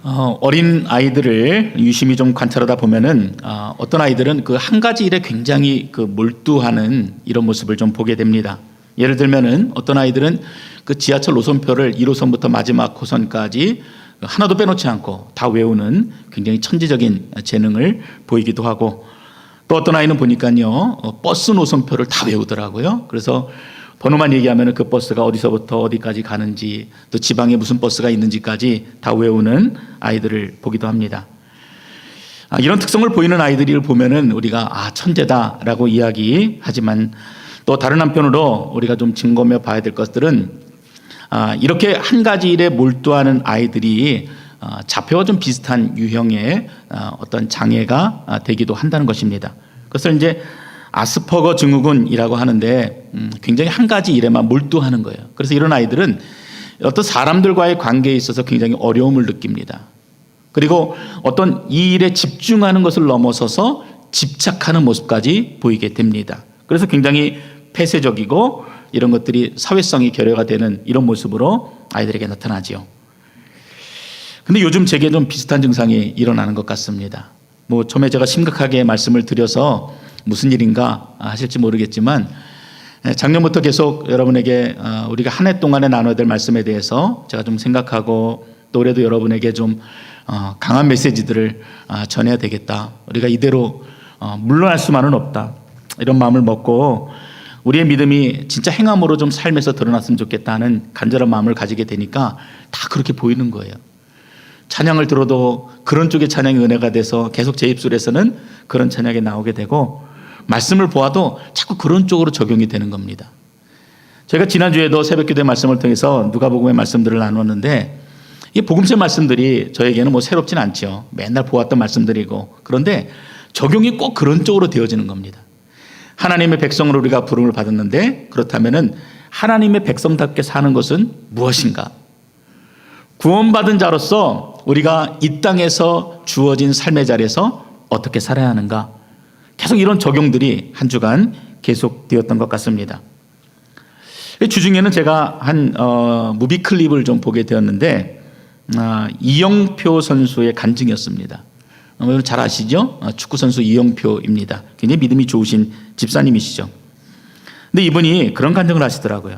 어린 아이들을 유심히 좀 관찰하다 보면은 어떤 아이들은 그 한 가지 일에 굉장히 그 몰두하는 이런 모습을 좀 보게 됩니다. 예를 들면은 어떤 아이들은 그 지하철 노선표를 1호선부터 마지막 호선까지 하나도 빼놓지 않고 다 외우는 굉장히 천재적인 재능을 보이기도 하고, 또 어떤 아이는 보니까요 버스 노선표를 다 외우더라고요. 그래서 번호만 얘기하면 그 버스가 어디서부터 어디까지 가는지, 또 지방에 무슨 버스가 있는지까지 다 외우는 아이들을 보기도 합니다. 이런 특성을 보이는 아이들을 보면은 우리가 천재다라고 이야기하지만, 또 다른 한편으로 우리가 좀 점검해 봐야 될 것들은 이렇게 한 가지 일에 몰두하는 아이들이 자폐와 좀 비슷한 유형의 어떤 장애가 되기도 한다는 것입니다. 그것을 이제 아스퍼거 증후군이라고 하는데 굉장히 한 가지 일에만 몰두하는 거예요. 그래서 이런 아이들은 어떤 사람들과의 관계에 있어서 굉장히 어려움을 느낍니다. 그리고 어떤 이 일에 집중하는 것을 넘어서서 집착하는 모습까지 보이게 됩니다. 그래서 굉장히 폐쇄적이고 이런 것들이 사회성이 결여가 되는 이런 모습으로 아이들에게 나타나지요. 근데 요즘 제게 좀 비슷한 증상이 일어나는 것 같습니다. 처음에 제가 심각하게 말씀을 드려서 무슨 일인가 하실지 모르겠지만, 작년부터 계속 여러분에게 우리가 한 해 동안에 나눠야 될 말씀에 대해서 제가 좀 생각하고, 또 올해도 여러분에게 좀 강한 메시지들을 전해야 되겠다. 우리가 이대로 물러날 수만은 없다. 이런 마음을 먹고 우리의 믿음이 진짜 행함으로 좀 삶에서 드러났으면 좋겠다는 간절한 마음을 가지게 되니까 다 그렇게 보이는 거예요. 찬양을 들어도 그런 쪽의 찬양이 은혜가 돼서 계속 제 입술에서는 그런 찬양이 나오게 되고, 말씀을 보아도 자꾸 그런 쪽으로 적용이 되는 겁니다. 제가 지난주에도 새벽기도의 말씀을 통해서 누가복음의 말씀들을 나눴는데, 이 복음서의 말씀들이 저에게는 새롭진 않죠. 맨날 보았던 말씀들이고, 그런데 적용이 꼭 그런 쪽으로 되어지는 겁니다. 하나님의 백성으로 우리가 부름을 받았는데, 그렇다면은 하나님의 백성답게 사는 것은 무엇인가? 구원받은 자로서 우리가 이 땅에서 주어진 삶의 자리에서 어떻게 살아야 하는가? 계속 이런 적용들이 한 주간 계속되었던 것 같습니다. 주중에는 제가 한 무비 클립을 좀 보게 되었는데, 이영표 선수의 간증이었습니다. 여러분 잘 아시죠? 축구 선수 이영표입니다. 굉장히 믿음이 좋으신 집사님이시죠. 근데 이분이 그런 간증을 하시더라고요.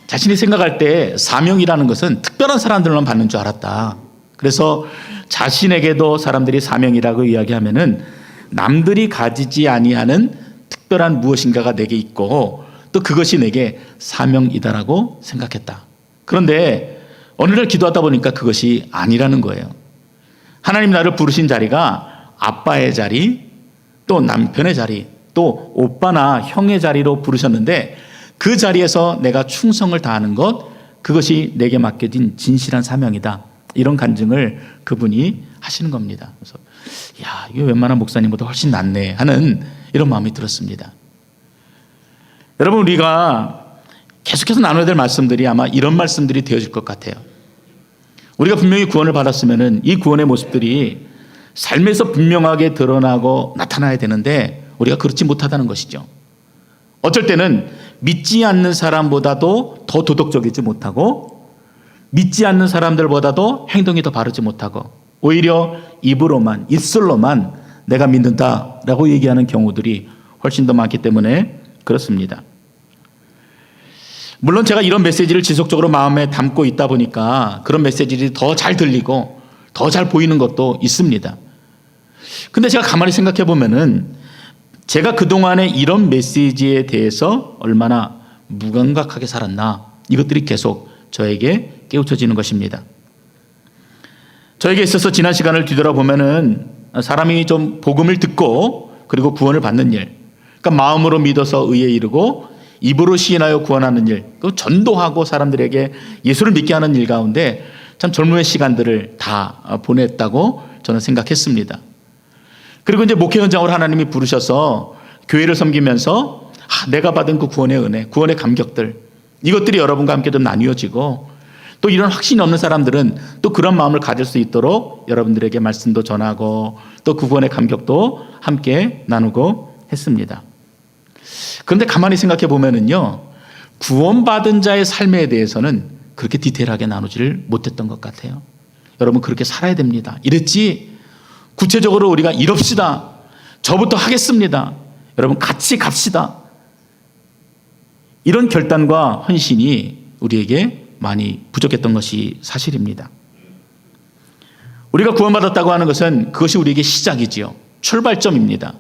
자신이 생각할 때 사명이라는 것은 특별한 사람들만 받는 줄 알았다. 그래서 자신에게도 사람들이 사명이라고 이야기하면은 남들이 가지지 아니하는 특별한 무엇인가가 내게 있고, 또 그것이 내게 사명이다라고 생각했다. 그런데 어느 날 기도하다 보니까 그것이 아니라는 거예요. 하나님 나를 부르신 자리가 아빠의 자리, 또 남편의 자리, 또 오빠나 형의 자리로 부르셨는데, 그 자리에서 내가 충성을 다하는 것, 그것이 내게 맡겨진 진실한 사명이다. 이런 간증을 그분이 하시는 겁니다. 그래서 이게 웬만한 목사님보다 훨씬 낫네 하는 이런 마음이 들었습니다. 여러분, 우리가 계속해서 나눠야 될 말씀들이 아마 이런 말씀들이 되어질 것 같아요. 우리가 분명히 구원을 받았으면은 이 구원의 모습들이 삶에서 분명하게 드러나고 나타나야 되는데, 우리가 그렇지 못하다는 것이죠. 어쩔 때는 믿지 않는 사람보다도 더 도덕적이지 못하고, 믿지 않는 사람들보다도 행동이 더 바르지 못하고, 오히려 입으로만, 입술로만 내가 믿는다라고 얘기하는 경우들이 훨씬 더 많기 때문에 그렇습니다. 물론 제가 이런 메시지를 지속적으로 마음에 담고 있다 보니까 그런 메시지들이 더 잘 들리고 더 잘 보이는 것도 있습니다. 근데 제가 가만히 생각해 보면은 제가 그동안에 이런 메시지에 대해서 얼마나 무감각하게 살았나, 이것들이 계속 저에게 깨우쳐지는 것입니다. 저에게 있어서 지난 시간을 뒤돌아보면은 사람이 좀 복음을 듣고 그리고 구원을 받는 일, 그러니까 마음으로 믿어서 의에 이르고 입으로 시인하여 구원하는 일, 그 전도하고 사람들에게 예수를 믿게 하는 일 가운데 참 젊음의 시간들을 다 보냈다고 저는 생각했습니다. 그리고 이제 목회 현장으로 하나님이 부르셔서 교회를 섬기면서 내가 받은 그 구원의 은혜, 구원의 감격들, 이것들이 여러분과 함께 좀 나뉘어지고, 또 이런 확신이 없는 사람들은 또 그런 마음을 가질 수 있도록 여러분들에게 말씀도 전하고 또 그 구원의 감격도 함께 나누고 했습니다. 그런데 가만히 생각해 보면은요, 구원받은 자의 삶에 대해서는 그렇게 디테일하게 나누지를 못했던 것 같아요. 여러분 그렇게 살아야 됩니다. 이랬지 구체적으로 우리가 이럽시다. 저부터 하겠습니다. 여러분 같이 갑시다. 이런 결단과 헌신이 우리에게 많이 부족했던 것이 사실입니다. 우리가 구원받았다고 하는 것은 그것이 우리에게 시작이지요. 출발점입니다.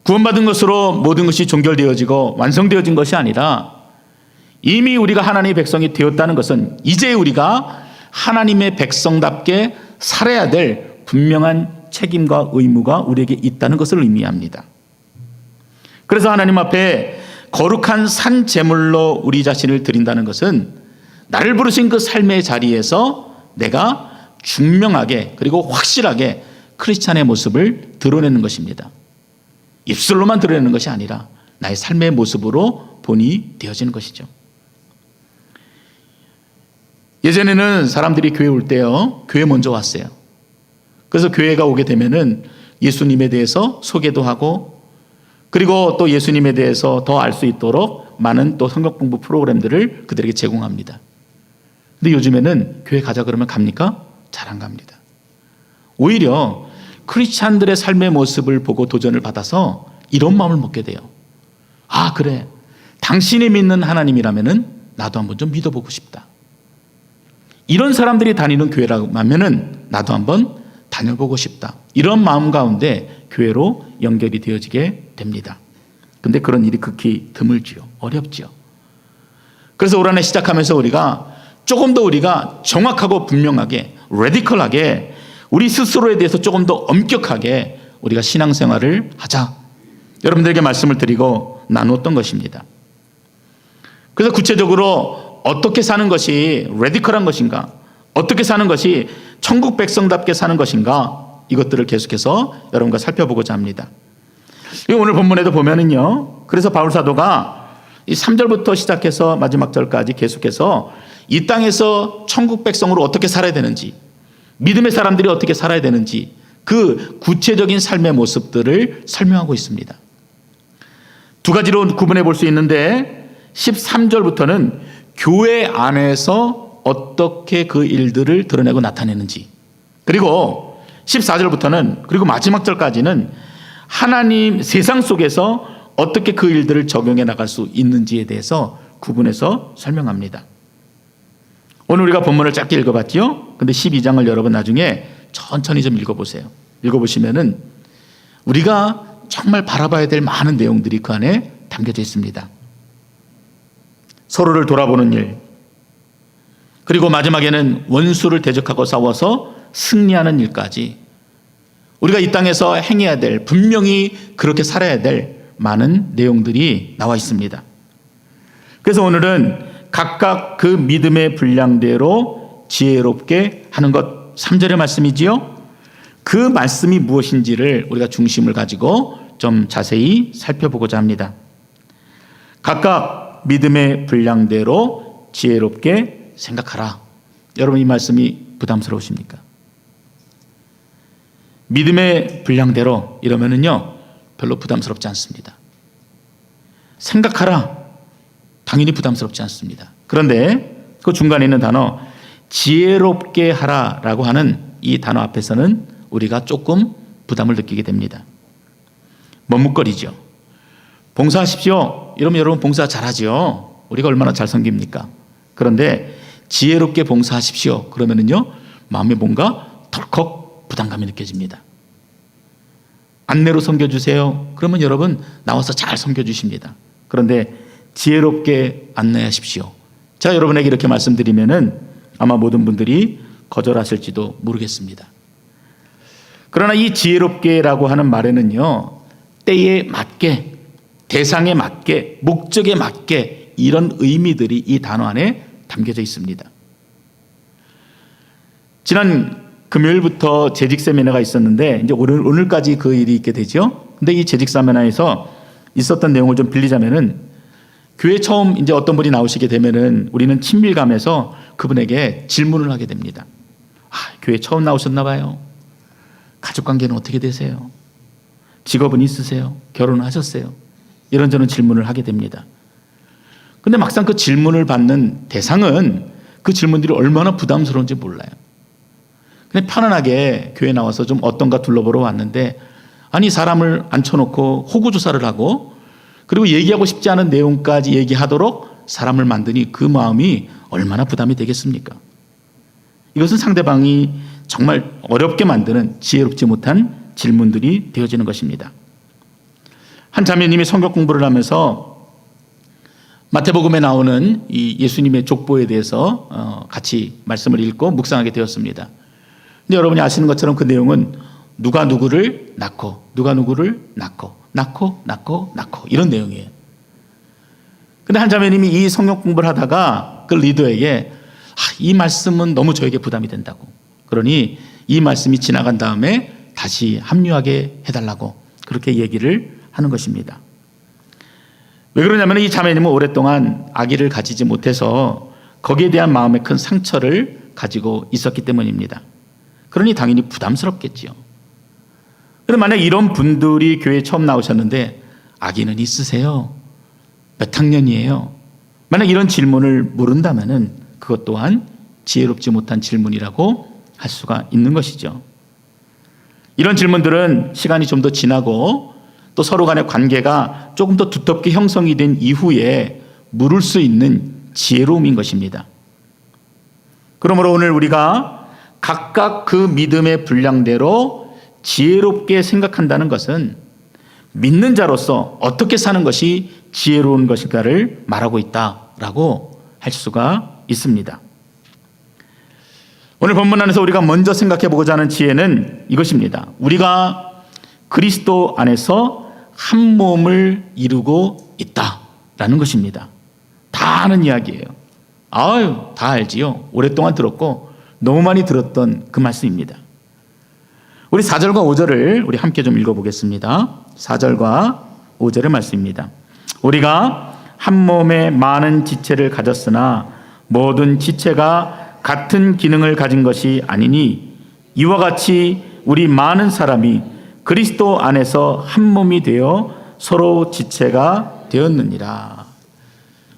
구원받은 것으로 모든 것이 종결되어지고 완성되어진 것이 아니라 이미 우리가 하나님의 백성이 되었다는 것은 이제 우리가 하나님의 백성답게 살아야 될 분명한 책임과 의무가 우리에게 있다는 것을 의미합니다. 그래서 하나님 앞에 거룩한 산 제물로 우리 자신을 드린다는 것은 나를 부르신 그 삶의 자리에서 내가 분명하게 그리고 확실하게 크리스찬의 모습을 드러내는 것입니다. 입술로만 드러내는 것이 아니라 나의 삶의 모습으로 본이 되어지는 것이죠. 예전에는 사람들이 교회 올 때요, 교회 먼저 왔어요. 그래서 교회가 오게 되면은 예수님에 대해서 소개도 하고 그리고 또 예수님에 대해서 더 알 수 있도록 많은 또 성경 공부 프로그램들을 그들에게 제공합니다. 근데 요즘에는 교회 가자 그러면 갑니까? 잘 안 갑니다. 오히려 크리스찬들의 삶의 모습을 보고 도전을 받아서 이런 마음을 먹게 돼요. 아, 그래. 당신이 믿는 하나님이라면은 나도 한번 좀 믿어보고 싶다. 이런 사람들이 다니는 교회라고 하면은 나도 한번 다녀보고 싶다. 이런 마음 가운데 교회로 연결이 되어지게 됩니다. 근데 그런 일이 극히 드물지요. 어렵지요. 그래서 올 한 해 시작하면서 우리가 조금 더 우리가 정확하고 분명하게 레디컬하게 우리 스스로에 대해서 조금 더 엄격하게 우리가 신앙생활을 하자. 여러분들에게 말씀을 드리고 나누었던 것입니다. 그래서 구체적으로 어떻게 사는 것이 레디컬한 것인가? 어떻게 사는 것이 천국 백성답게 사는 것인가? 이것들을 계속해서 여러분과 살펴보고자 합니다. 오늘 본문에도 보면은요. 그래서 바울 사도가 이 3절부터 시작해서 마지막 절까지 계속해서 이 땅에서 천국 백성으로 어떻게 살아야 되는지, 믿음의 사람들이 어떻게 살아야 되는지 그 구체적인 삶의 모습들을 설명하고 있습니다. 두 가지로 구분해 볼 수 있는데 13절부터는 교회 안에서 어떻게 그 일들을 드러내고 나타내는지, 그리고 14절부터는 그리고 마지막 절까지는 하나님 세상 속에서 어떻게 그 일들을 적용해 나갈 수 있는지에 대해서 구분해서 설명합니다. 오늘 우리가 본문을 짧게 읽어봤죠. 근데 12장을 여러분 나중에 천천히 좀 읽어보세요. 읽어보시면은 우리가 정말 바라봐야 될 많은 내용들이 그 안에 담겨져 있습니다. 서로를 돌아보는 일, 그리고 마지막에는 원수를 대적하고 싸워서 승리하는 일까지 우리가 이 땅에서 행해야 될, 분명히 그렇게 살아야 될 많은 내용들이 나와 있습니다. 그래서 오늘은 각각 그 믿음의 분량대로 지혜롭게 하는 것, 3절의 말씀이지요. 그 말씀이 무엇인지를 우리가 중심을 가지고 좀 자세히 살펴보고자 합니다. 각각 믿음의 분량대로 지혜롭게 생각하라. 여러분 이 말씀이 부담스러우십니까? 믿음의 분량대로 이러면은요 별로 부담스럽지 않습니다. 생각하라. 당연히 부담스럽지 않습니다. 그런데 그 중간에 있는 단어 지혜롭게 하라라고 하는 이 단어 앞에서는 우리가 조금 부담을 느끼게 됩니다. 머뭇거리죠. 봉사하십시오. 이러면 여러분 봉사 잘하죠. 우리가 얼마나 잘 섬깁니까? 그런데 지혜롭게 봉사하십시오. 그러면은요 마음에 뭔가 덜컥 부담감이 느껴집니다. 안내로 섬겨주세요. 그러면 여러분 나와서 잘 섬겨주십니다. 그런데 지혜롭게 안내하십시오. 제가 여러분에게 이렇게 말씀드리면은 아마 모든 분들이 거절하실지도 모르겠습니다. 그러나 이 지혜롭게라고 하는 말에는요 때에 맞게, 대상에 맞게, 목적에 맞게 이런 의미들이 이 단어 안에 담겨져 있습니다. 지난 금요일부터 재직 세미나가 있었는데 이제 오늘까지 그 일이 있게 되죠. 근데 이 재직 세미나에서 있었던 내용을 좀 빌리자면은 교회 처음 이제 어떤 분이 나오시게 되면은 우리는 친밀감에서 그분에게 질문을 하게 됩니다. 아, 교회 처음 나오셨나 봐요. 가족 관계는 어떻게 되세요? 직업은 있으세요? 결혼하셨어요? 이런저런 질문을 하게 됩니다. 근데 막상 그 질문을 받는 대상은 그 질문들이 얼마나 부담스러운지 몰라요. 그냥 편안하게 교회 나와서 좀 어떤가 둘러보러 왔는데, 아니 사람을 앉혀놓고 호구조사를 하고 그리고 얘기하고 싶지 않은 내용까지 얘기하도록 사람을 만드니 그 마음이 얼마나 부담이 되겠습니까? 이것은 상대방이 정말 어렵게 만드는 지혜롭지 못한 질문들이 되어지는 것입니다. 한 자매님이 성경 공부를 하면서 마태복음에 나오는 이 예수님의 족보에 대해서 같이 말씀을 읽고 묵상하게 되었습니다. 근데 여러분이 아시는 것처럼 그 내용은 누가 누구를 낳고 누가 누구를 낳고 이런 내용이에요. 근데 한 자매님이 이 성경 공부를 하다가 그 리더에게 이 말씀은 너무 저에게 부담이 된다고, 그러니 이 말씀이 지나간 다음에 다시 합류하게 해달라고 그렇게 얘기를 하는 것입니다. 왜 그러냐면 이 자매님은 오랫동안 아기를 가지지 못해서 거기에 대한 마음의 큰 상처를 가지고 있었기 때문입니다. 그러니 당연히 부담스럽겠지요. 그런데 만약 이런 분들이 교회에 처음 나오셨는데 아기는 있으세요? 몇 학년이에요? 만약 이런 질문을 물은다면 그것 또한 지혜롭지 못한 질문이라고 할 수가 있는 것이죠. 이런 질문들은 시간이 좀 더 지나고 또 서로 간의 관계가 조금 더 두텁게 형성이 된 이후에 물을 수 있는 지혜로움인 것입니다. 그러므로 오늘 우리가 각각 그 믿음의 분량대로 지혜롭게 생각한다는 것은 믿는 자로서 어떻게 사는 것이 지혜로운 것인가를 말하고 있다라고 할 수가 있습니다. 오늘 본문 안에서 우리가 먼저 생각해 보고자 하는 지혜는 이것입니다. 우리가 그리스도 안에서 한 몸을 이루고 있다라는 것입니다. 다 아는 이야기예요. 다 알지요. 오랫동안 들었고 너무 많이 들었던 그 말씀입니다. 우리 4절과 5절을 우리 함께 좀 읽어보겠습니다. 4절과 5절의 말씀입니다. 우리가 한 몸에 많은 지체를 가졌으나 모든 지체가 같은 기능을 가진 것이 아니니 이와 같이 우리 많은 사람이 그리스도 안에서 한 몸이 되어 서로 지체가 되었느니라.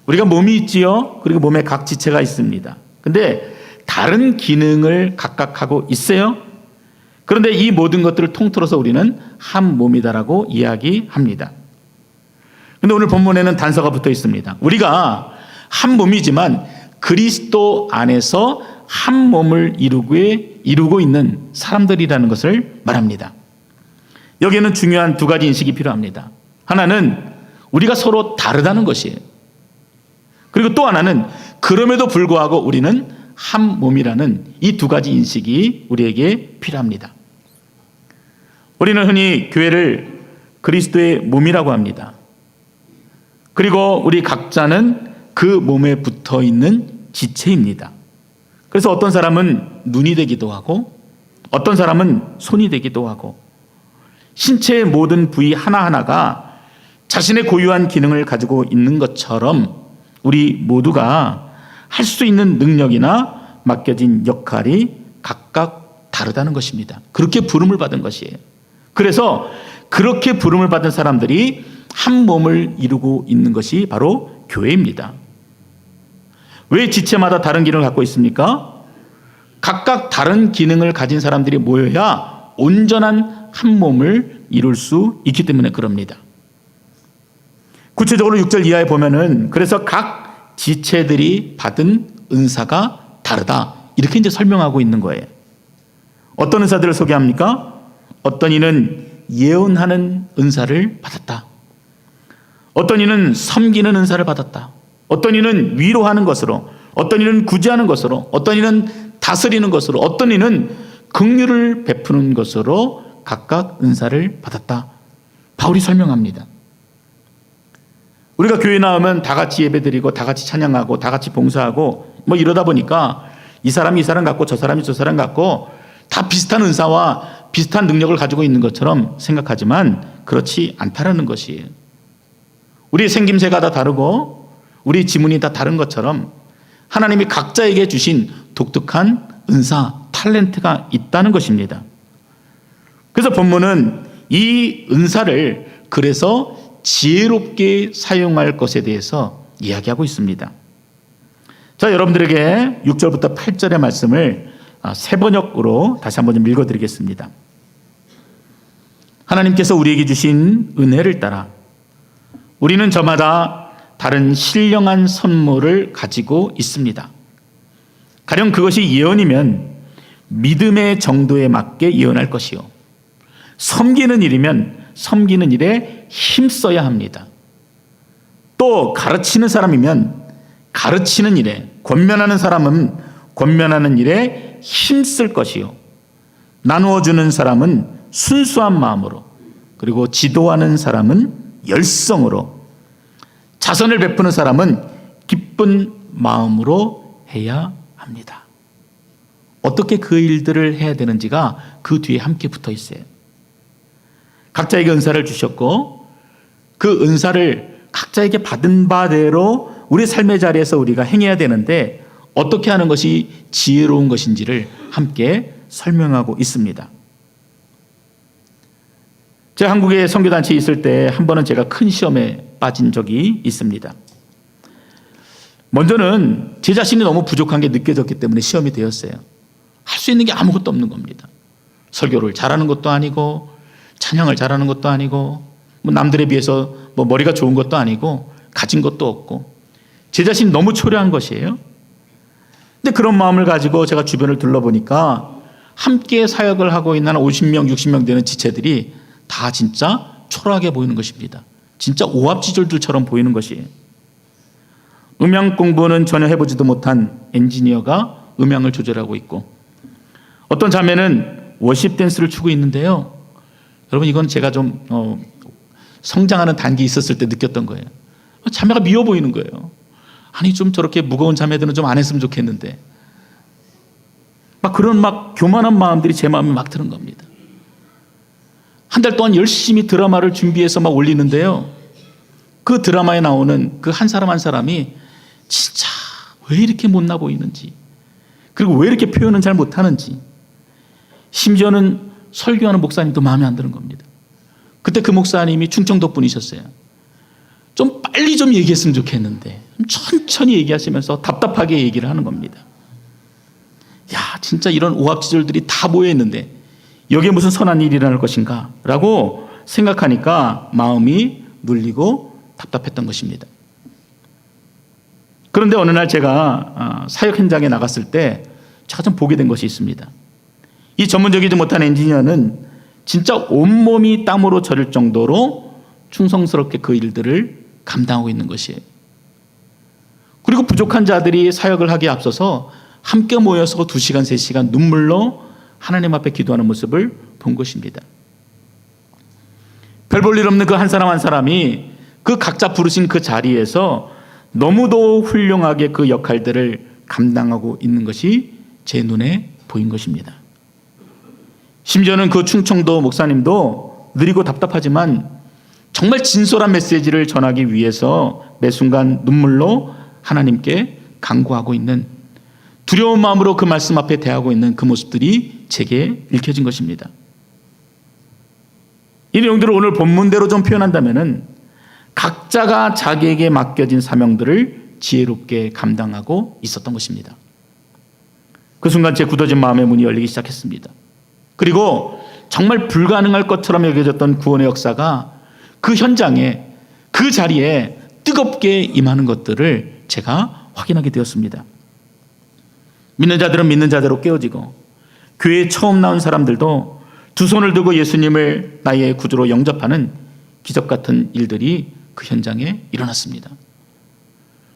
우리가 몸이 있지요. 그리고 몸에 각 지체가 있습니다. 근데 다른 기능을 각각 하고 있어요. 그런데 이 모든 것들을 통틀어서 우리는 한 몸이다라고 이야기합니다. 그런데 오늘 본문에는 단서가 붙어 있습니다. 우리가 한 몸이지만 그리스도 안에서 한 몸을 이루고 있는 사람들이라는 것을 말합니다. 여기에는 중요한 두 가지 인식이 필요합니다. 하나는 우리가 서로 다르다는 것이에요. 그리고 또 하나는 그럼에도 불구하고 우리는 한 몸이라는 이 두 가지 인식이 우리에게 필요합니다. 우리는 흔히 교회를 그리스도의 몸이라고 합니다. 그리고 우리 각자는 그 몸에 붙어 있는 지체입니다. 그래서 어떤 사람은 눈이 되기도 하고 어떤 사람은 손이 되기도 하고 신체의 모든 부위 하나하나가 자신의 고유한 기능을 가지고 있는 것처럼 우리 모두가 할 수 있는 능력이나 맡겨진 역할이 각각 다르다는 것입니다. 그렇게 부름을 받은 것이에요. 그래서 그렇게 부름을 받은 사람들이 한 몸을 이루고 있는 것이 바로 교회입니다. 왜 지체마다 다른 기능을 갖고 있습니까? 각각 다른 기능을 가진 사람들이 모여야 온전한 한 몸을 이룰 수 있기 때문에 그럽니다. 구체적으로 6절 이하에 보면은 그래서 각 지체들이 받은 은사가 다르다. 이렇게 이제 설명하고 있는 거예요. 어떤 은사들을 소개합니까? 어떤 이는 예언하는 은사를 받았다. 어떤 이는 섬기는 은사를 받았다. 어떤 이는 위로하는 것으로, 어떤 이는 구제하는 것으로, 어떤 이는 다스리는 것으로, 어떤 이는 긍휼을 베푸는 것으로 각각 은사를 받았다. 바울이 설명합니다. 우리가 교회 나오면 다 같이 예배드리고 다 같이 찬양하고 다 같이 봉사하고 뭐 이러다 보니까 이 사람이 이 사람 같고 저 사람이 저 사람 같고 다 비슷한 은사와 비슷한 능력을 가지고 있는 것처럼 생각하지만 그렇지 않다라는 것이에요. 우리의 생김새가 다 다르고 우리 지문이 다 다른 것처럼 하나님이 각자에게 주신 독특한 은사, 탤런트가 있다는 것입니다. 그래서 본문은 이 은사를 그래서 지혜롭게 사용할 것에 대해서 이야기하고 있습니다. 자, 여러분들에게 6절부터 8절의 말씀을 새 번역으로 다시 한번 좀 읽어드리겠습니다. 하나님께서 우리에게 주신 은혜를 따라 우리는 저마다 다른 신령한 선물을 가지고 있습니다. 가령 그것이 예언이면 믿음의 정도에 맞게 예언할 것이요, 섬기는 일이면 섬기는 일에 힘써야 합니다. 또 가르치는 사람이면 가르치는 일에, 권면하는 사람은 권면하는 일에 힘쓸 것이요, 나누어 주는 사람은 순수한 마음으로, 그리고 지도하는 사람은 열성으로, 자선을 베푸는 사람은 기쁜 마음으로 해야 합니다. 어떻게 그 일들을 해야 되는지가 그 뒤에 함께 붙어 있어요. 각자에게 은사를 주셨고 그 은사를 각자에게 받은 바대로 우리 삶의 자리에서 우리가 행해야 되는데 어떻게 하는 것이 지혜로운 것인지를 함께 설명하고 있습니다. 제가 한국에 선교단체에 있을 때 한 번은 제가 큰 시험에 빠진 적이 있습니다. 먼저는 제 자신이 너무 부족한 게 느껴졌기 때문에 시험이 되었어요. 할 수 있는 게 아무것도 없는 겁니다. 설교를 잘하는 것도 아니고 찬양을 잘하는 것도 아니고 남들에 비해서 머리가 좋은 것도 아니고 가진 것도 없고 제 자신이 너무 초라한 것이에요. 근데 그런 마음을 가지고 제가 주변을 둘러보니까 함께 사역을 하고 있는 한 50명, 60명 되는 지체들이 다 진짜 초라하게 보이는 것입니다. 진짜 오합지졸들처럼 보이는 것이에요. 음향 공부는 전혀 해보지도 못한 엔지니어가 음향을 조절하고 있고, 어떤 자매는 워십 댄스를 추고 있는데요. 여러분, 이건 제가 좀 성장하는 단계에 있었을 때 느꼈던 거예요. 자매가 미워 보이는 거예요. 아니, 좀 저렇게 무거운 자매들은 좀 안 했으면 좋겠는데, 그런 교만한 마음들이 제 마음에 막 드는 겁니다. 한 달 동안 열심히 드라마를 준비해서 올리는데요, 그 드라마에 나오는 그 한 사람 한 사람이 진짜 왜 이렇게 못나 보이는지, 그리고 왜 이렇게 표현은 잘 못하는지, 심지어는 설교하는 목사님도 마음에 안 드는 겁니다. 그때 그 목사님이 충청도 분이셨어요. 좀 빨리 좀 얘기했으면 좋겠는데 천천히 얘기하시면서 답답하게 얘기를 하는 겁니다. 야, 진짜 이런 오합지졸들이 다 모여있는데 여기에 무슨 선한 일이 일어날 것인가 라고 생각하니까 마음이 눌리고 답답했던 것입니다. 그런데 어느 날 제가 사역 현장에 나갔을 때 제가 좀 보게 된 것이 있습니다. 이 전문적이지 못한 엔지니어는 진짜 온몸이 땀으로 절일 정도로 충성스럽게 그 일들을 감당하고 있는 것이에요. 그리고 부족한 자들이 사역을 하기에 앞서서 함께 모여서 2시간, 3시간 눈물로 하나님 앞에 기도하는 모습을 본 것입니다. 별 볼 일 없는 그 한 사람 한 사람이 그 각자 부르신 그 자리에서 너무도 훌륭하게 그 역할들을 감당하고 있는 것이 제 눈에 보인 것입니다. 심지어는 그 충청도 목사님도 느리고 답답하지만 정말 진솔한 메시지를 전하기 위해서 매 순간 눈물로 하나님께 간구하고 있는, 두려운 마음으로 그 말씀 앞에 대하고 있는 그 모습들이 제게 읽혀진 것입니다. 이 내용들을 오늘 본문대로 좀 표현한다면은 각자가 자기에게 맡겨진 사명들을 지혜롭게 감당하고 있었던 것입니다. 그 순간 제 굳어진 마음의 문이 열리기 시작했습니다. 그리고 정말 불가능할 것처럼 여겨졌던 구원의 역사가 그 현장에, 그 자리에 뜨겁게 임하는 것들을 제가 확인하게 되었습니다. 믿는 자들은 믿는 자대로 깨어지고, 교회에 처음 나온 사람들도 두 손을 들고 예수님을 나의 구주로 영접하는 기적 같은 일들이 그 현장에 일어났습니다.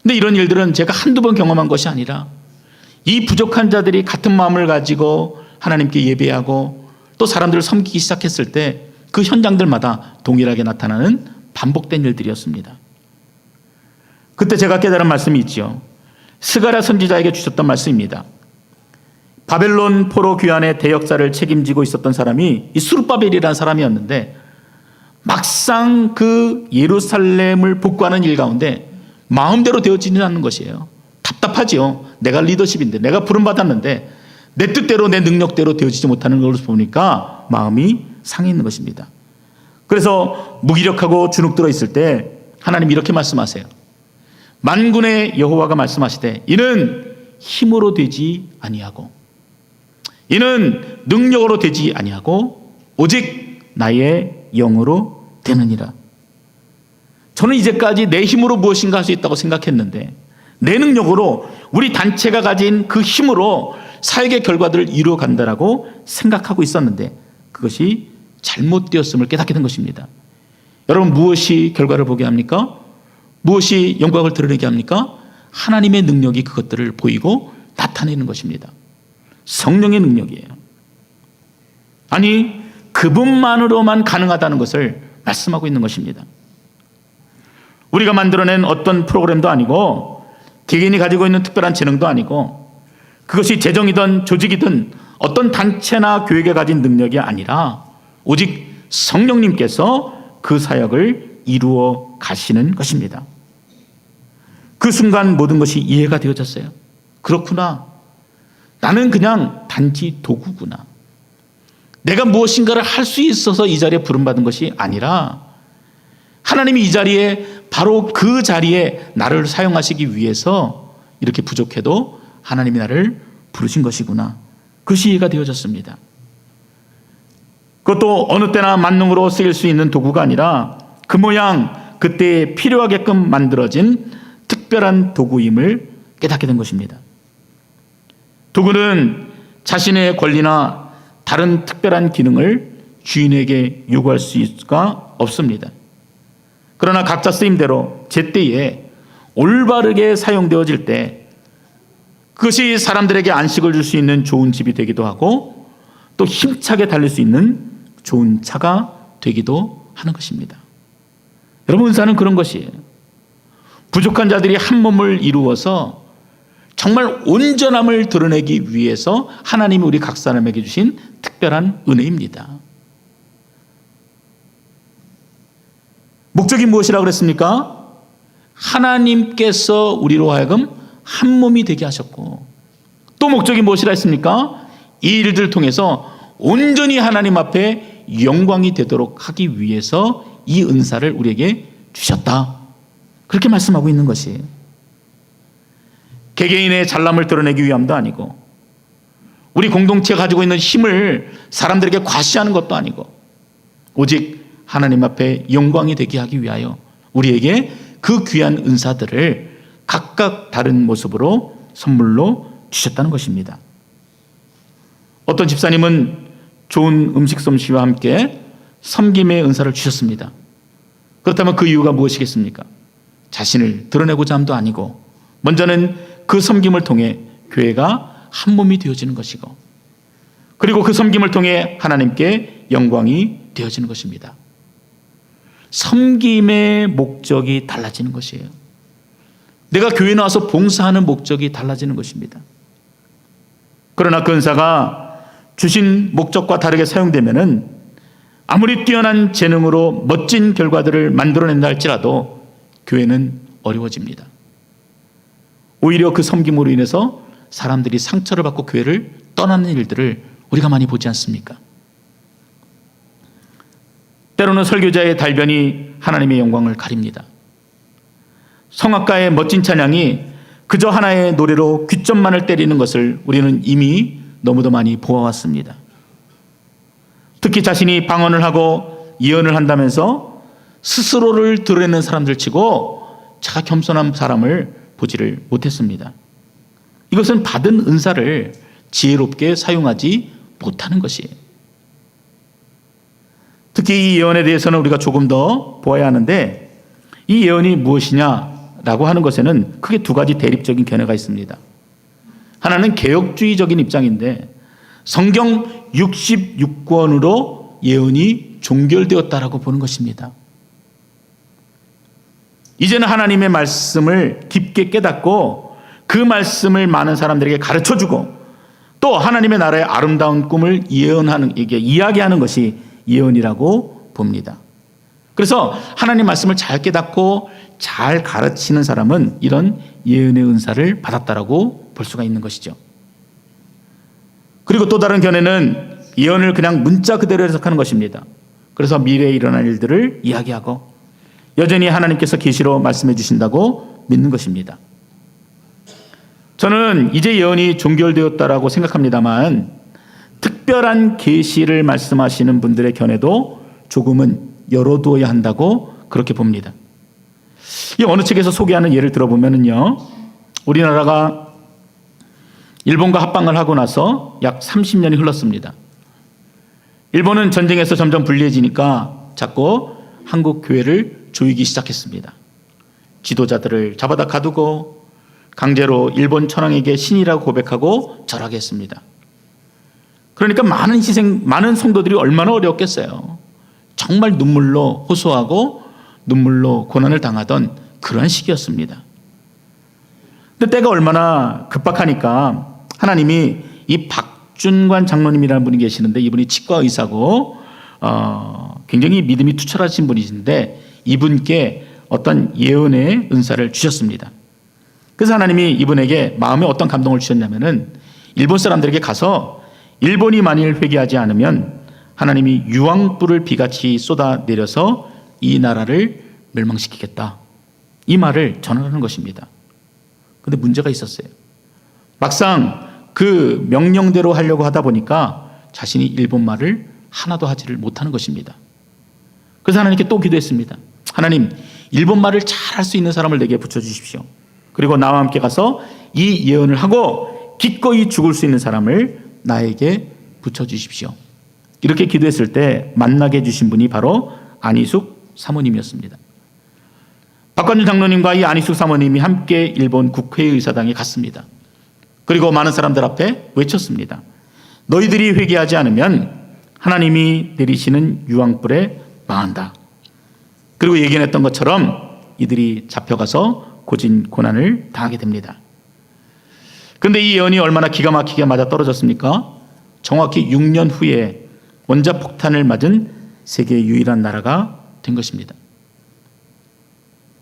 근데 이런 일들은 제가 한두 번 경험한 것이 아니라 이 부족한 자들이 같은 마음을 가지고 하나님께 예배하고 또 사람들을 섬기기 시작했을 때 그 현장들마다 동일하게 나타나는 반복된 일들이었습니다. 그때 제가 깨달은 말씀이 있죠. 스가랴 선지자에게 주셨던 말씀입니다. 바벨론 포로 귀환의 대역사를 책임지고 있었던 사람이 이 스룹바벨이라는 사람이었는데, 막상 그 예루살렘을 복구하는 일 가운데 마음대로 되어지지 않는 것이에요. 답답하지요. 내가 리더십인데, 내가 부름받았는데 내 뜻대로 내 능력대로 되어지지 못하는 것을 보니까 마음이 상해 있는 것입니다. 그래서 무기력하고 주눅 들어 있을 때 하나님 이렇게 말씀하세요. 만군의 여호와가 말씀하시되 이는 힘으로 되지 아니하고 이는 능력으로 되지 아니하고 오직 나의 영으로 되느니라. 저는 이제까지 내 힘으로 무엇인가 할 수 있다고 생각했는데 내 능력으로 우리 단체가 가진 그 힘으로 사역의 결과들을 이루어 간다라고 생각하고 있었는데 그것이 잘못되었음을 깨닫게 된 것입니다. 여러분, 무엇이 결과를 보게 합니까? 무엇이 영광을 드러내게 합니까? 하나님의 능력이 그것들을 보이고 나타내는 것입니다. 성령의 능력이에요. 아니, 그분만으로만 가능하다는 것을 말씀하고 있는 것입니다. 우리가 만들어낸 어떤 프로그램도 아니고 개개인이 가지고 있는 특별한 재능도 아니고 그것이 재정이든 조직이든 어떤 단체나 교회가 가진 능력이 아니라 오직 성령님께서 그 사역을 이루어 가시는 것입니다. 그 순간 모든 것이 이해가 되어졌어요. 그렇구나. 나는 그냥 단지 도구구나. 내가 무엇인가를 할 수 있어서 이 자리에 부름받은 것이 아니라 하나님이 이 자리에 바로 그 자리에 나를 사용하시기 위해서 이렇게 부족해도 하나님이 나를 부르신 것이구나. 그것이 이해가 되어졌습니다. 그것도 어느 때나 만능으로 쓰일 수 있는 도구가 아니라 그 모양 그때에 필요하게끔 만들어진 특별한 도구임을 깨닫게 된 것입니다. 도구는 자신의 권리나 다른 특별한 기능을 주인에게 요구할 수가 없습니다. 그러나 각자 쓰임대로 제때에 올바르게 사용되어질 때 그것이 사람들에게 안식을 줄 수 있는 좋은 집이 되기도 하고 또 힘차게 달릴 수 있는 좋은 차가 되기도 하는 것입니다. 여러분, 은사는 그런 것이에요. 부족한 자들이 한 몸을 이루어서 정말 온전함을 드러내기 위해서 하나님이 우리 각 사람에게 주신 특별한 은혜입니다. 목적이 무엇이라고 그랬습니까? 하나님께서 우리로 하여금 한 몸이 되게 하셨고 또 목적이 무엇이라 했습니까? 이 일들을 통해서 온전히 하나님 앞에 영광이 되도록 하기 위해서 이 은사를 우리에게 주셨다. 그렇게 말씀하고 있는 것이에요. 개개인의 잘남을 드러내기 위함도 아니고 우리 공동체가 가지고 있는 힘을 사람들에게 과시하는 것도 아니고 오직 하나님 앞에 영광이 되게 하기 위하여 우리에게 그 귀한 은사들을 각각 다른 모습으로 선물로 주셨다는 것입니다. 어떤 집사님은 좋은 음식 솜씨와 함께 섬김의 은사를 주셨습니다. 그렇다면 그 이유가 무엇이겠습니까? 자신을 드러내고자 함도 아니고 먼저는 그 섬김을 통해 교회가 한 몸이 되어지는 것이고 그리고 그 섬김을 통해 하나님께 영광이 되어지는 것입니다. 섬김의 목적이 달라지는 것이에요. 내가 교회에 나와서 봉사하는 목적이 달라지는 것입니다. 그러나 그 은사가 주신 목적과 다르게 사용되면은 아무리 뛰어난 재능으로 멋진 결과들을 만들어낸다 할지라도 교회는 어려워집니다. 오히려 그 섬김으로 인해서 사람들이 상처를 받고 교회를 떠나는 일들을 우리가 많이 보지 않습니까? 때로는 설교자의 달변이 하나님의 영광을 가립니다. 성악가의 멋진 찬양이 그저 하나의 노래로 귀점만을 때리는 것을 우리는 이미 너무도 많이 보아왔습니다. 특히 자신이 방언을 하고 예언을 한다면서 스스로를 드러내는 사람들 치고 자가 겸손한 사람을 보지를 못했습니다. 이것은 받은 은사를 지혜롭게 사용하지 못하는 것이에요. 특히 이 예언에 대해서는 우리가 조금 더 보아야 하는데 이 예언이 무엇이냐라고 하는 것에는 크게 두 가지 대립적인 견해가 있습니다. 하나는 개혁주의적인 입장인데 성경 66권으로 예언이 종결되었다라고 보는 것입니다. 이제는 하나님의 말씀을 깊게 깨닫고 그 말씀을 많은 사람들에게 가르쳐주고 또 하나님의 나라의 아름다운 꿈을 예언하는, 이게 이야기하는 것이 예언이라고 봅니다. 그래서 하나님 말씀을 잘 깨닫고 잘 가르치는 사람은 이런 예언의 은사를 받았다라고 볼 수가 있는 것이죠. 그리고 또 다른 견해는 예언을 그냥 문자 그대로 해석하는 것입니다. 그래서 미래에 일어날 일들을 이야기하고 여전히 하나님께서 계시로 말씀해 주신다고 믿는 것입니다. 저는 이제 예언이 종결되었다라고 생각합니다만 특별한 계시를 말씀하시는 분들의 견해도 조금은 열어두어야 한다고 그렇게 봅니다. 이 어느 책에서 소개하는 예를 들어보면요, 우리나라가 일본과 합방을 하고 나서 약 30년이 흘렀습니다. 일본은 전쟁에서 점점 불리해지니까 자꾸 한국 교회를 조이기 시작했습니다. 지도자들을 잡아다 가두고 강제로 일본 천황에게 신이라고 고백하고 절하게 했습니다. 그러니까 많은 성도들이 얼마나 어려웠겠어요. 정말 눈물로 호소하고 눈물로 고난을 당하던 그런 시기였습니다. 근데 때가 얼마나 급박하니까 하나님이 이 박준관 장로님이라는 분이 계시는데, 이분이 치과 의사고 굉장히 믿음이 투철하신 분이신데, 이분께 어떤 예언의 은사를 주셨습니다. 그래서 하나님이 이분에게 마음에 어떤 감동을 주셨냐면은, 일본 사람들에게 가서 일본이 만일 회개하지 않으면 하나님이 유황불을 비같이 쏟아내려서 이 나라를 멸망시키겠다, 이 말을 전하는 것입니다. 근데 문제가 있었어요. 막상 그 명령대로 하려고 하다 보니까 자신이 일본 말을 하나도 하지를 못하는 것입니다. 그래서 하나님께 또 기도했습니다. 하나님, 일본 말을 잘 할 수 있는 사람을 내게 붙여주십시오. 그리고 나와 함께 가서 이 예언을 하고 기꺼이 죽을 수 있는 사람을 나에게 붙여주십시오. 이렇게 기도했을 때 만나게 해주신 분이 바로 안희숙 사모님이었습니다. 박관준 장로님과 이 안희숙 사모님이 함께 일본 국회의사당에 갔습니다. 그리고 많은 사람들 앞에 외쳤습니다. 너희들이 회개하지 않으면 하나님이 내리시는 유황불에 망한다. 그리고 예견했던 것처럼 이들이 잡혀가서 고진 고난을 당하게 됩니다. 그런데 이 예언이 얼마나 기가 막히게 맞아 떨어졌습니까? 정확히 6년 후에 원자폭탄을 맞은 세계 유일한 나라가 된 것입니다.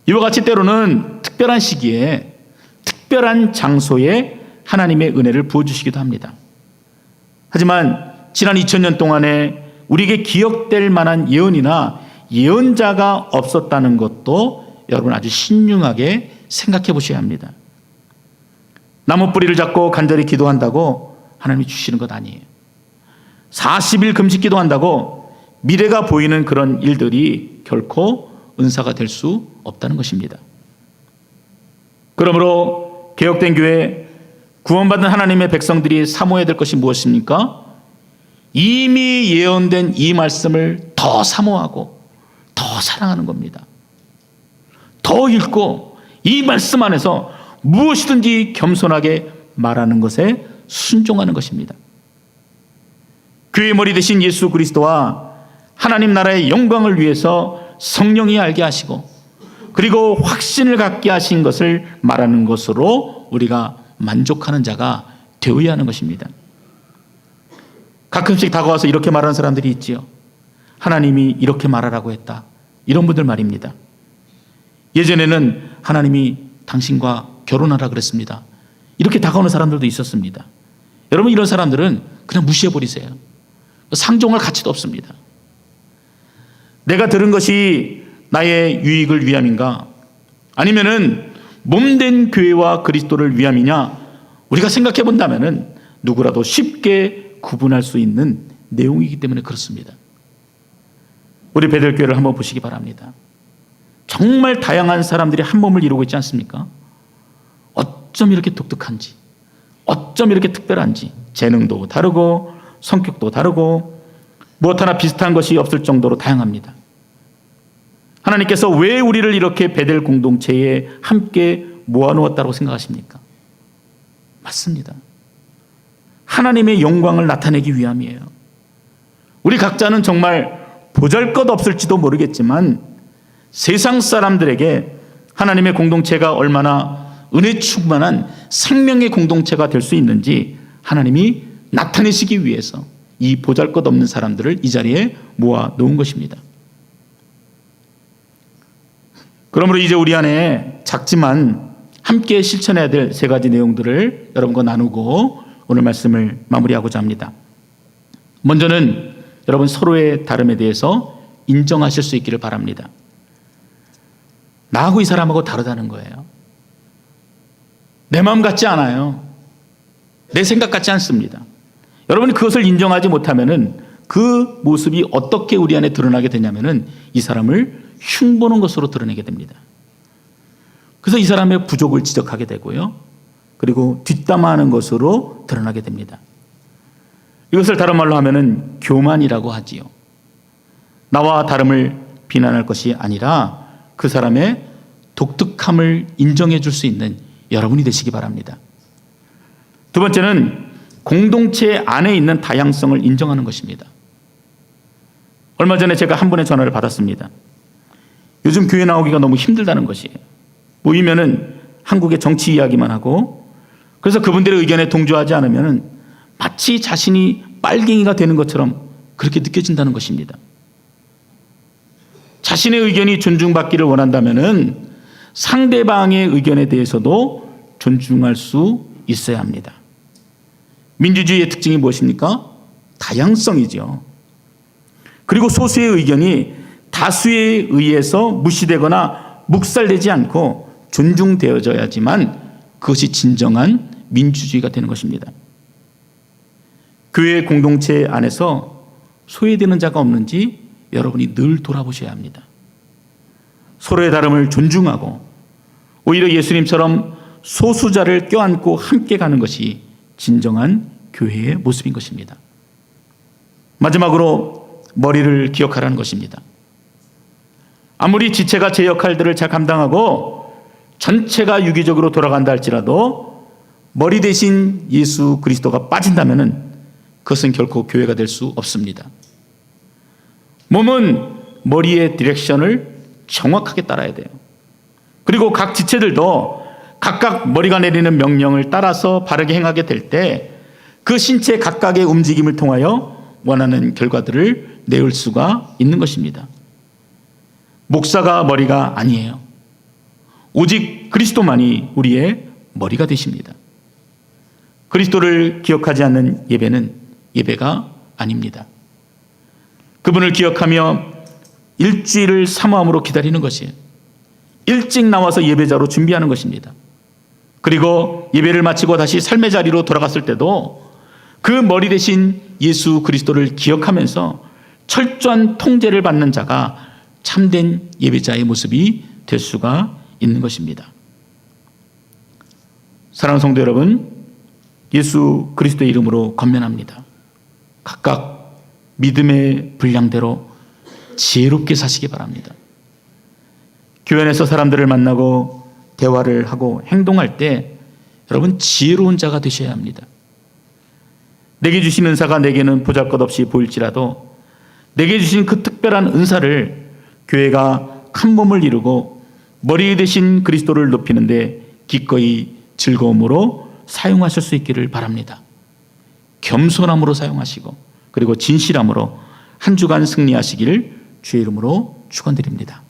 이와 같이 때로는 특별한 시기에 특별한 장소에 하나님의 은혜를 부어주시기도 합니다. 하지만 지난 2000년 동안에 우리에게 기억될 만한 예언이나 예언자가 없었다는 것도 여러분 아주 신중하게 생각해 보셔야 합니다. 나무 뿌리를 잡고 간절히 기도한다고 하나님이 주시는 것 아니에요. 40일 금식 기도한다고 미래가 보이는 그런 일들이 결코 은사가 될 수 없다는 것입니다. 그러므로 개혁된 교회, 구원받은 하나님의 백성들이 사모해야 될 것이 무엇입니까? 이미 예언된 이 말씀을 더 사모하고 더 사랑하는 겁니다. 더 읽고 이 말씀 안에서 무엇이든지 겸손하게 말하는 것에 순종하는 것입니다. 교회의 머리 되신 예수 그리스도와 하나님 나라의 영광을 위해서 성령이 알게 하시고 그리고 확신을 갖게 하신 것을 말하는 것으로 우리가 만족하는 자가 되어야 하는 것입니다. 가끔씩 다가와서 이렇게 말하는 사람들이 있지요. 하나님이 이렇게 말하라고 했다, 이런 분들 말입니다. 예전에는 하나님이 당신과 결혼하라 그랬습니다, 이렇게 다가오는 사람들도 있었습니다. 여러분, 이런 사람들은 그냥 무시해버리세요. 상종할 가치도 없습니다. 내가 들은 것이 나의 유익을 위함인가, 아니면은 몸된 교회와 그리스도를 위함이냐, 우리가 생각해 본다면은 누구라도 쉽게 구분할 수 있는 내용이기 때문에 그렇습니다. 우리 베들교회를 한번 보시기 바랍니다. 정말 다양한 사람들이 한 몸을 이루고 있지 않습니까? 어쩜 이렇게 독특한지, 어쩜 이렇게 특별한지, 재능도 다르고 성격도 다르고 무엇 하나 비슷한 것이 없을 정도로 다양합니다. 하나님께서 왜 우리를 이렇게 베델 공동체에 함께 모아놓았다고 생각하십니까? 맞습니다. 하나님의 영광을 나타내기 위함이에요. 우리 각자는 정말 보잘것없을지도 모르겠지만 세상 사람들에게 하나님의 공동체가 얼마나 은혜 충만한 생명의 공동체가 될 수 있는지 하나님이 나타내시기 위해서 이 보잘것없는 사람들을 이 자리에 모아 놓은 것입니다. 그러므로 이제 우리 안에 작지만 함께 실천해야 될 세 가지 내용들을 여러분과 나누고 오늘 말씀을 마무리하고자 합니다. 먼저는 여러분, 서로의 다름에 대해서 인정하실 수 있기를 바랍니다. 나하고 이 사람하고 다르다는 거예요. 내 마음 같지 않아요. 내 생각 같지 않습니다. 여러분이 그것을 인정하지 못하면은 그 모습이 어떻게 우리 안에 드러나게 되냐면은 이 사람을 흉보는 것으로 드러내게 됩니다. 그래서 이 사람의 부족을 지적하게 되고요. 그리고 뒷담화하는 것으로 드러나게 됩니다. 이것을 다른 말로 하면은 교만이라고 하지요. 나와 다름을 비난할 것이 아니라 그 사람의 독특함을 인정해 줄 수 있는 여러분이 되시기 바랍니다. 두 번째는 공동체 안에 있는 다양성을 인정하는 것입니다. 얼마 전에 제가 한 분의 전화를 받았습니다. 요즘 교회 나오기가 너무 힘들다는 것이에요. 모이면은 한국의 정치 이야기만 하고, 그래서 그분들의 의견에 동조하지 않으면은 마치 자신이 빨갱이가 되는 것처럼 그렇게 느껴진다는 것입니다. 자신의 의견이 존중받기를 원한다면은 상대방의 의견에 대해서도 존중할 수 있어야 합니다. 민주주의의 특징이 무엇입니까? 다양성이죠. 그리고 소수의 의견이 다수에 의해서 무시되거나 묵살되지 않고 존중되어져야지만 그것이 진정한 민주주의가 되는 것입니다. 교회 공동체 안에서 소외되는 자가 없는지 여러분이 늘 돌아보셔야 합니다. 서로의 다름을 존중하고 오히려 예수님처럼 소수자를 껴안고 함께 가는 것이 진정한 교회의 모습인 것입니다. 마지막으로 머리를 기억하라는 것입니다. 아무리 지체가 제 역할들을 잘 감당하고 전체가 유기적으로 돌아간다 할지라도 머리 대신 예수 그리스도가 빠진다면 그것은 결코 교회가 될 수 없습니다. 몸은 머리의 디렉션을 정확하게 따라야 돼요. 그리고 각 지체들도 각각 머리가 내리는 명령을 따라서 바르게 행하게 될 때 그 신체 각각의 움직임을 통하여 원하는 결과들을 내올 수가 있는 것입니다. 목사가 머리가 아니에요. 오직 그리스도만이 우리의 머리가 되십니다. 그리스도를 기억하지 않는 예배는 예배가 아닙니다. 그분을 기억하며 일주일을 사모함으로 기다리는 것이에요. 일찍 나와서 예배자로 준비하는 것입니다. 그리고 예배를 마치고 다시 삶의 자리로 돌아갔을 때도 그 머리 대신 예수 그리스도를 기억하면서 철저한 통제를 받는 자가 참된 예배자의 모습이 될 수가 있는 것입니다. 사랑하는 성도 여러분, 예수 그리스도의 이름으로 권면합니다. 각각 믿음의 분량대로 지혜롭게 사시기 바랍니다. 교회 안에서 사람들을 만나고 대화를 하고 행동할 때 여러분 지혜로운 자가 되셔야 합니다. 내게 주신 은사가 내게는 보잘것없이 보일지라도 내게 주신 그 특별한 은사를 교회가 한 몸을 이루고 머리 대신 그리스도를 높이는데 기꺼이 즐거움으로 사용하실 수 있기를 바랍니다. 겸손함으로 사용하시고 그리고 진실함으로 한 주간 승리하시기를 주의 이름으로 축원드립니다.